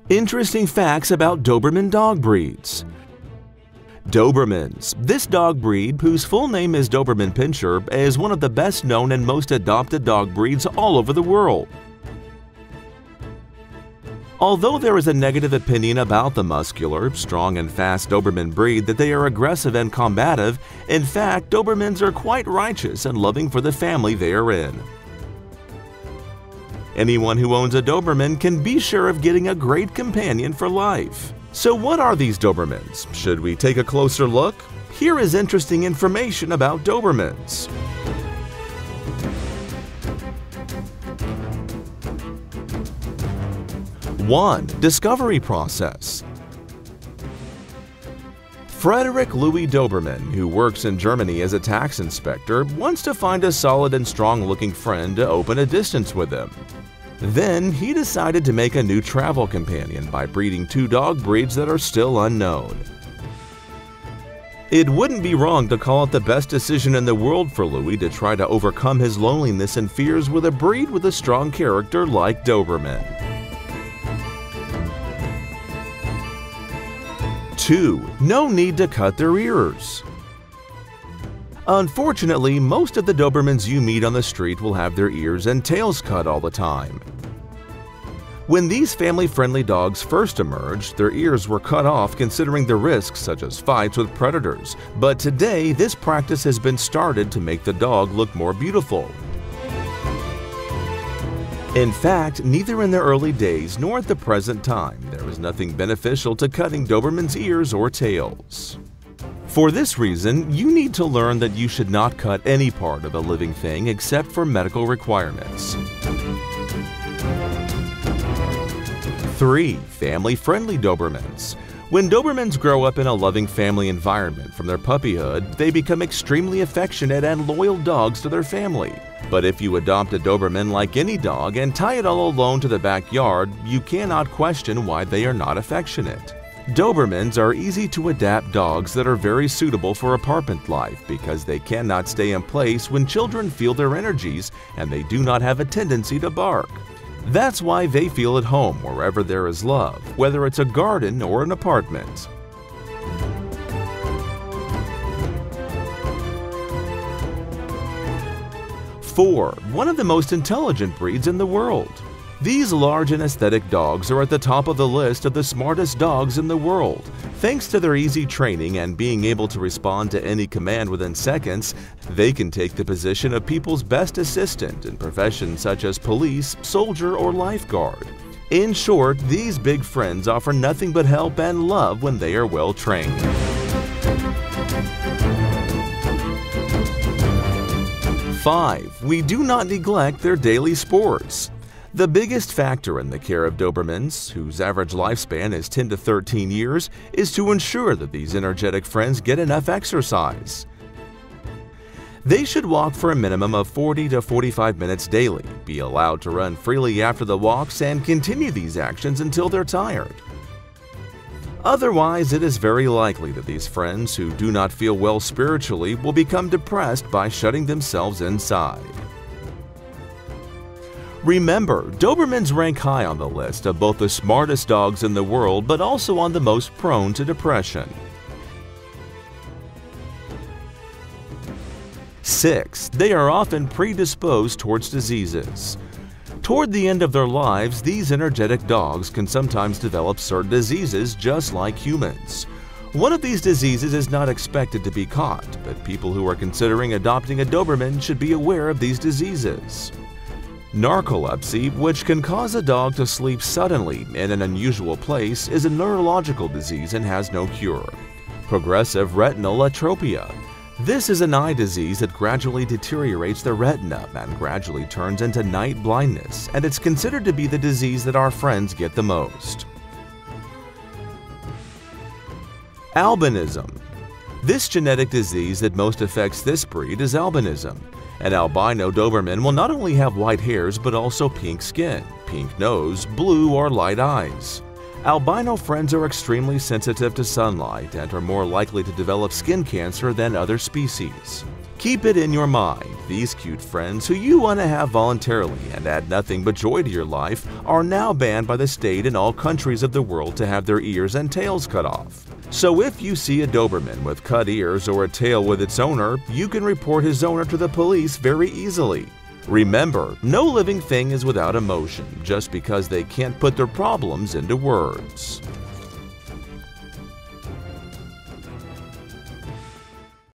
Interesting facts about Doberman dog breeds. Dobermans. This dog breed, whose full name is Doberman Pinscher, is one of the best known and most adopted dog breeds all over the world. Although there is a negative opinion about the muscular, strong and fast Doberman breed that they are aggressive and combative, in fact, Dobermans are quite righteous and loving for the family they are in. Anyone who owns a Doberman can be sure of getting a great companion for life. So what are these Dobermans? Should we take a closer look? Here is interesting information about Dobermans. One, discovery process. Frederick Louis Doberman, who works in Germany as a tax inspector, wants to find a solid and strong-looking friend to open a distance with him. Then he decided to make a new travel companion by breeding two dog breeds that are still unknown. It wouldn't be wrong to call it the best decision in the world for Louis to try to overcome his loneliness and fears with a breed with a strong character like Doberman. 2. No need to cut their ears. Unfortunately, most of the Dobermans you meet on the street will have their ears and tails cut all the time. When these family-friendly dogs first emerged, their ears were cut off considering the risks such as fights with predators, but today this practice has been started to make the dog look more beautiful. In fact, neither in the early days nor at the present time, there is nothing beneficial to cutting Doberman's ears or tails. For this reason, you need to learn that you should not cut any part of a living thing except for medical requirements. 3. Family-friendly Dobermans. When Dobermans grow up in a loving family environment from their puppyhood, they become extremely affectionate and loyal dogs to their family. But if you adopt a Doberman like any dog and tie it all alone to the backyard, you cannot question why they are not affectionate. Dobermans are easy-to-adapt dogs that are very suitable for apartment life because they cannot stay in place when children feel their energies and they do not have a tendency to bark. That's why they feel at home wherever there is love, whether it's a garden or an apartment. 4. One of the most intelligent breeds in the world. These large and aesthetic dogs are at the top of the list of the smartest dogs in the world. Thanks to their easy training and being able to respond to any command within seconds, they can take the position of people's best assistant in professions such as police, soldier, or lifeguard. In short, these big friends offer nothing but help and love when they are well trained. 5. We do not neglect their daily sports. The biggest factor in the care of Dobermans, whose average lifespan is 10 to 13 years, is to ensure that these energetic friends get enough exercise. They should walk for a minimum of 40 to 45 minutes daily, be allowed to run freely after the walks, and continue these actions until they're tired. Otherwise, it is very likely that these friends who do not feel well spiritually will become depressed by shutting themselves inside. Remember, Dobermans rank high on the list of both the smartest dogs in the world, but also on the most prone to depression. 6. They are often predisposed towards diseases. Toward the end of their lives, these energetic dogs can sometimes develop certain diseases just like humans. One of these diseases is not expected to be caught, but people who are considering adopting a Doberman should be aware of these diseases. Narcolepsy, which can cause a dog to sleep suddenly in an unusual place, is a neurological disease and has no cure. Progressive retinal atropia. This is an eye disease that gradually deteriorates the retina and gradually turns into night blindness, and it's considered to be the disease that our friends get the most. Albinism. This genetic disease that most affects this breed is albinism. An albino Doberman will not only have white hairs but also pink skin, pink nose, blue or light eyes. Albino friends are extremely sensitive to sunlight and are more likely to develop skin cancer than other species. Keep it in your mind, these cute friends who you want to have voluntarily and add nothing but joy to your life are now banned by the state in all countries of the world to have their ears and tails cut off. So if you see a Doberman with cut ears or a tail with its owner, you can report his owner to the police very easily. Remember, no living thing is without emotion just because they can't put their problems into words.